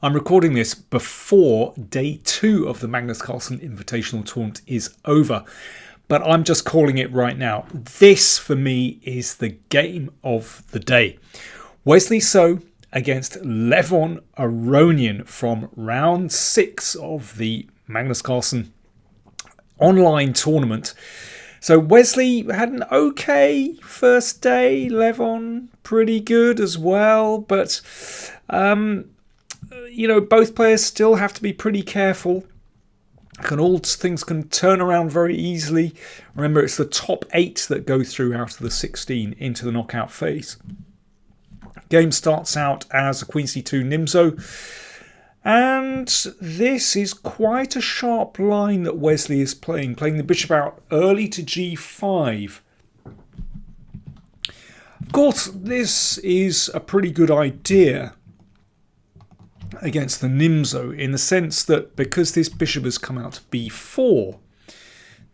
I'm recording this before day 2 of the Magnus Carlsen Invitational tournament is over, but I'm just calling it right now. This, for me, is the game of the day. Wesley So against Levon Aronian from round 6 of the Magnus Carlsen online tournament. So Wesley had an okay first day, Levon pretty good as well, but both players still have to be pretty careful. Things can turn around very easily. Remember, it's the top 8 that go through out of the 16 into the knockout phase. Game starts out as a Queen C2 Nimzo. And this is quite a sharp line that Wesley is playing the bishop out early to G5. Of course, this is a pretty good idea against the Nimzo in the sense that because this bishop has come out to B4,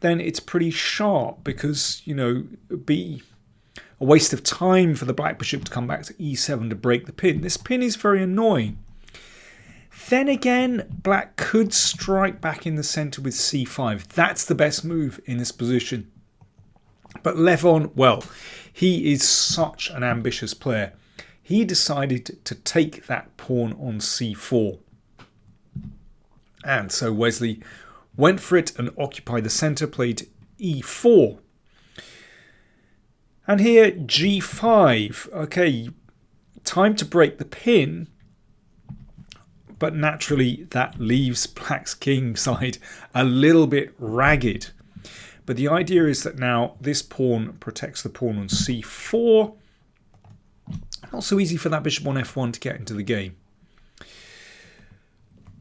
then it's pretty sharp because, it'd be a waste of time for the black bishop to come back to E7 to break the pin. This pin is very annoying. Then again, black could strike back in the centre with C5. That's the best move in this position. But Levon, well, he is such an ambitious player. He decided to take that pawn on C4. And so Wesley went for it and occupied the centre, played E4. And here, G5. Okay, time to break the pin. But naturally, that leaves black's king side a little bit ragged. But the idea is that now this pawn protects the pawn on C4. Not so easy for that bishop on F1 to get into the game.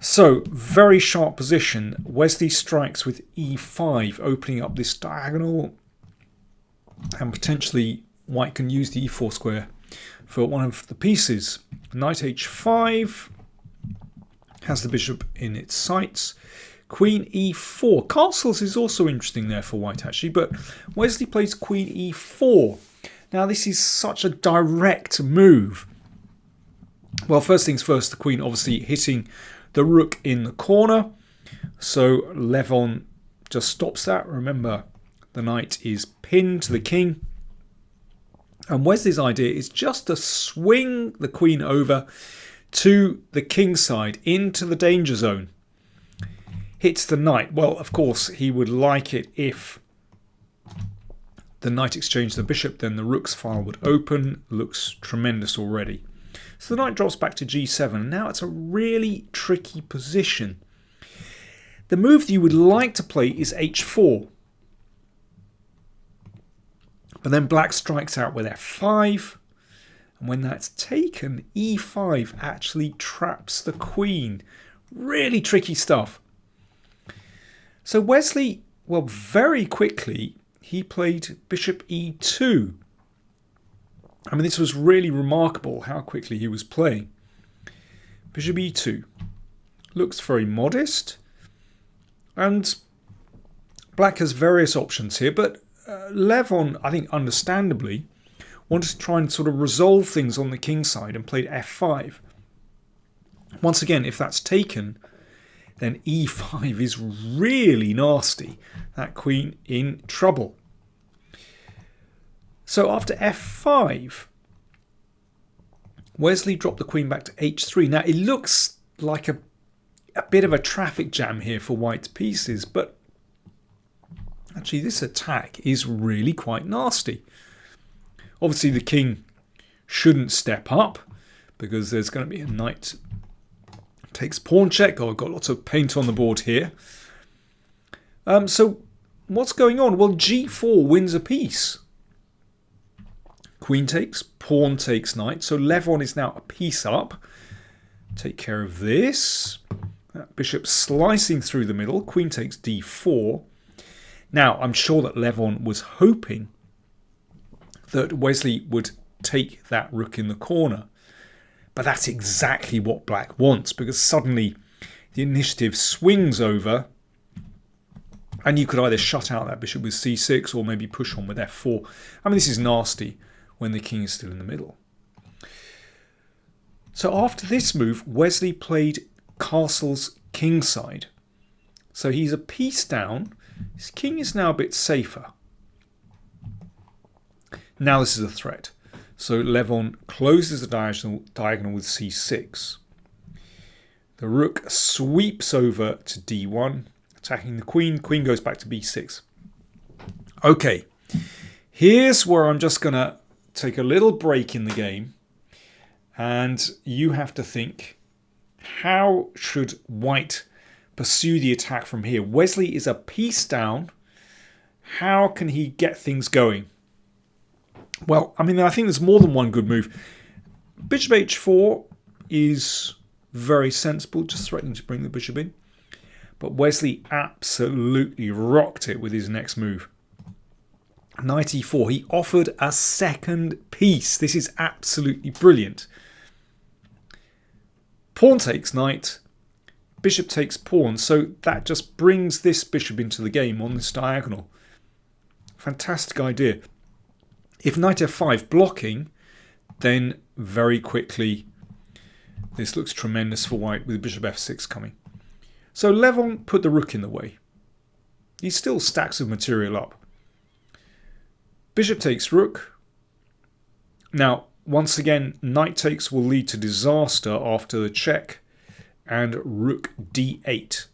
So, very sharp position. Wesley strikes with E5, opening up this diagonal. And potentially white can use the E4 square for one of the pieces. Knight H5. Has the bishop in its sights. Queen E4. Castles is also interesting there for white actually, but Wesley plays Queen E4. Now this is such a direct move. Well, first things first, the queen obviously hitting the rook in the corner. So Levon just stops that. Remember, the knight is pinned to the king. And Wesley's idea is just to swing the queen over to the king side, into the danger zone. Hits the knight. Well, of course, he would like it if the knight exchanged the bishop, then the rook's file would open. Looks tremendous already. So the knight drops back to G7. And now it's a really tricky position. The move that you would like to play is H4. But then black strikes out with F5. And when that's taken, E5 actually traps the queen. Really tricky stuff. So Wesley, well, very quickly, he played bishop E2. I mean, this was really remarkable how quickly he was playing. Bishop E2. Looks very modest. And black has various options here, but Levon, I think understandably, wanted to try and sort of resolve things on the king side and played F5. Once again, if that's taken, then E5 is really nasty. That queen in trouble. So after F5, Wesley dropped the queen back to H3. Now it looks like a bit of a traffic jam here for white's pieces, but actually this attack is really quite nasty. Obviously the king shouldn't step up because there's going to be a knight takes pawn check. Oh, I've got lots of paint on the board here. So what's going on? Well, G4 wins a piece. Queen takes, pawn takes knight. So Levon is now a piece up. Take care of this. That bishop slicing through the middle. Queen takes D4. Now, I'm sure that Levon was hoping that Wesley would take that rook in the corner. But that's exactly what black wants, because suddenly the initiative swings over and you could either shut out that bishop with C6 or maybe push on with F4. I mean, this is nasty when the king is still in the middle. So after this move, Wesley played castle's kingside. So he's a piece down. His king is now a bit safer. Now this is a threat. So Levon closes the diagonal with c6. The rook sweeps over to d1, attacking the queen. Queen goes back to b6. Okay, here's where I'm just going to take a little break in the game. And you have to think, how should white pursue the attack from here? Wesley is a piece down. How can he get things going? Well, I mean, I think there's more than one good move. Bishop h4 is very sensible, just threatening to bring the bishop in. But Wesley absolutely rocked it with his next move. Knight e4. He offered a second piece. This is absolutely brilliant. Pawn takes knight. Bishop takes pawn. So that just brings this bishop into the game on this diagonal. Fantastic idea. If knight f5 blocking, then very quickly this looks tremendous for white with bishop f6 coming. So Levon put the rook in the way. He still stacks of material up. Bishop takes rook. Now, once again, knight takes will lead to disaster after the check, and rook d8.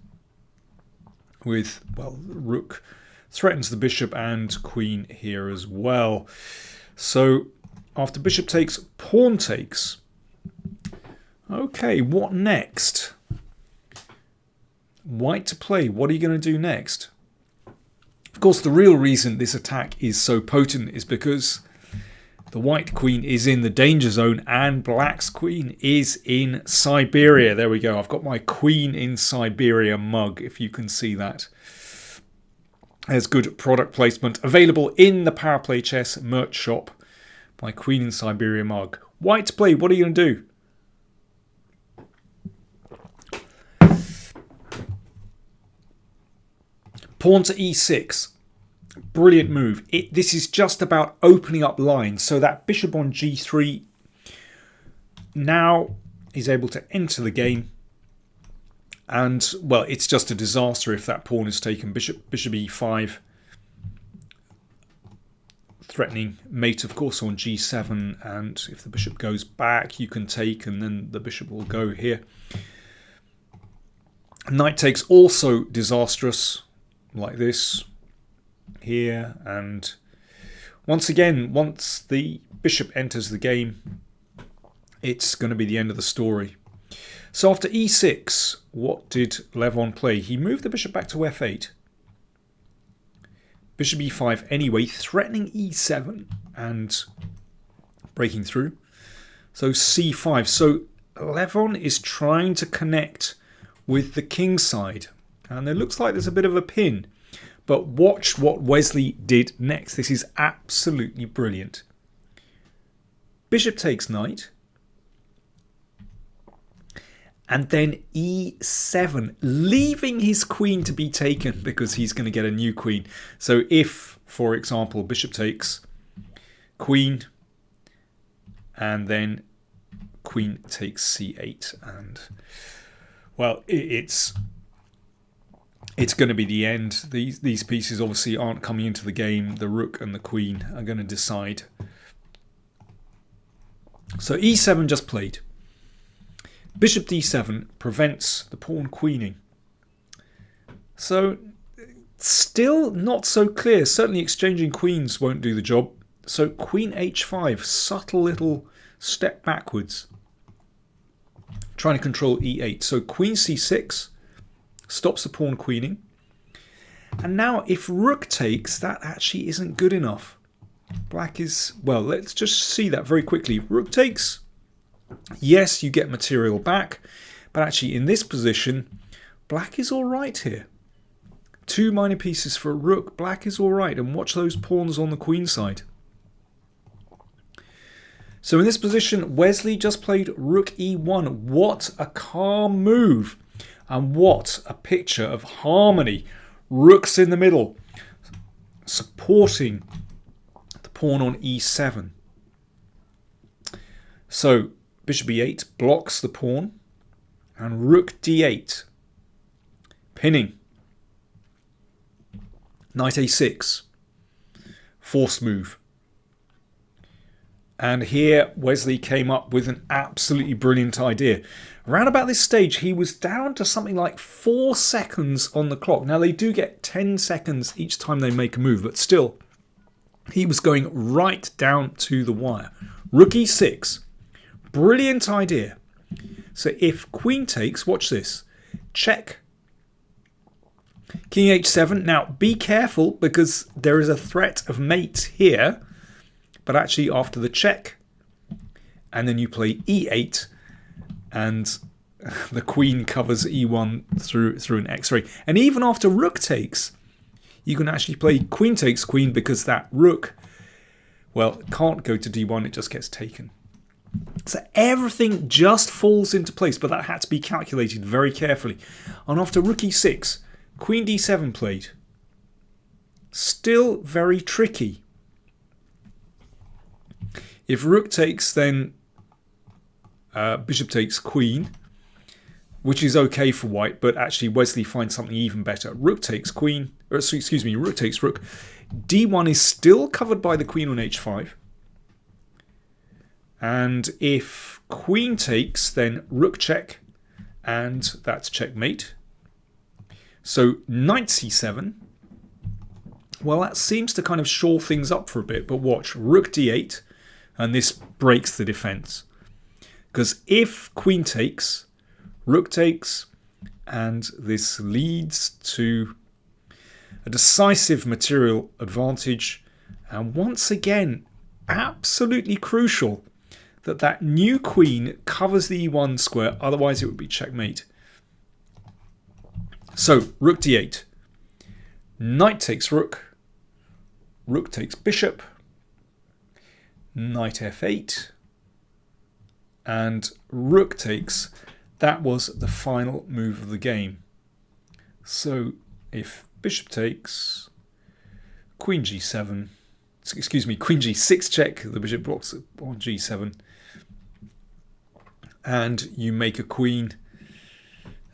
With, well, rook threatens the bishop and queen here as well. So after bishop takes, pawn takes. Okay, what next? White to play. What are you going to do next? Of course, the real reason this attack is so potent is because the white queen is in the danger zone and black's queen is in Siberia. There we go. I've got my queen in Siberia mug, if you can see that. There's good product placement available in the PowerPlayChess merch shop. My queen in Siberia mug. White to play. What are you going to do? Pawn to e6. Brilliant move. This is just about opening up lines. So that bishop on g3 now is able to enter the game. And, well, it's just a disaster if that pawn is taken. Bishop e5. Threatening mate, of course, on g7. And if the bishop goes back, you can take, and then the bishop will go here. Knight takes, also disastrous. Like this here, and once again, once the bishop enters the game, it's going to be the end of the story. So after e6, what did Levon play? He moved the bishop back to f8. Bishop e5 anyway, threatening e7 and breaking through. So c5. So Levon is trying to connect with the king side. And it looks like there's a bit of a pin. But watch what Wesley did next. This is absolutely brilliant. Bishop takes knight. And then e7, leaving his queen to be taken because he's going to get a new queen. So if, for example, bishop takes queen, and then queen takes c8. And, well, it's going to be the end. These pieces obviously aren't coming into the game. The rook and the queen are going to decide. So e7 just played. Bishop d7 prevents the pawn queening. So still not so clear. Certainly exchanging queens won't do the job. So queen h5, subtle little step backwards. Trying to control e8. So queen c6. Stops the pawn queening. And now if rook takes, that actually isn't good enough. Black is, well, let's just see that very quickly. Rook takes, yes, you get material back. But actually in this position, black is all right here. Two minor pieces for rook. Black is all right. And watch those pawns on the queen side. So in this position, Wesley just played rook e1. What a calm move. And what a picture of harmony. Rooks in the middle, supporting the pawn on e7. So bishop e8 blocks the pawn, and rook d8, pinning. Knight a6, forced move. And here Wesley came up with an absolutely brilliant idea. Around about this stage, he was down to something like 4 seconds on the clock. Now, they do get 10 seconds each time they make a move, but still, he was going right down to the wire. Rook e6. Brilliant idea. So if queen takes, watch this. Check. King h7. Now, be careful because there is a threat of mate here. But actually, after the check, and then you play e8, and the queen covers e1 through an x-ray. And even after rook takes, you can actually play queen takes queen because that rook, well, can't go to d1, it just gets taken. So everything just falls into place, but that had to be calculated very carefully. And after rook e6, queen d7 played. Still very tricky. If rook takes, then bishop takes queen, which is okay for white, but actually Wesley finds something even better. Rook takes queen, or excuse me, rook takes rook. d1 is still covered by the queen on h5. And if queen takes, then rook check, and that's checkmate. So knight c7. Well, that seems to kind of shore things up for a bit, but watch, rook d8. And this breaks the defense. Because if queen takes, rook takes, and this leads to a decisive material advantage. And once again, absolutely crucial that that new queen covers the e1 square, otherwise it would be checkmate. So, rook d8. Knight takes rook. Rook takes bishop. Knight f8, and rook takes. That was the final move of the game. So if bishop takes, queen g7, excuse me, queen g6 check, the bishop blocks on g7, and you make a queen,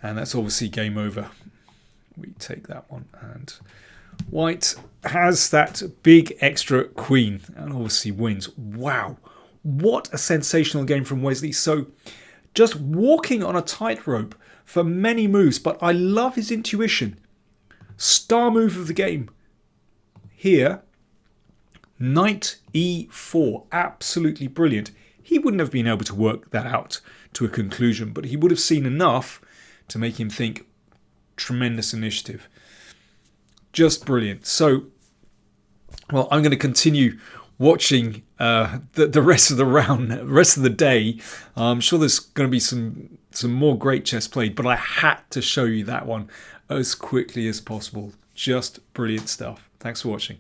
and that's obviously game over. We take that one, and white has that big extra queen and obviously wins. Wow, what a sensational game from Wesley. So just walking on a tightrope for many moves, but I love his intuition. Star move of the game here, knight e4, absolutely brilliant. He wouldn't have been able to work that out to a conclusion, but he would have seen enough to make him think tremendous initiative. Just brilliant. So, well, I'm going to continue watching the rest of the round, the rest of the day. I'm sure there's going to be some more great chess played, but I had to show you that one as quickly as possible. Just brilliant stuff. Thanks for watching.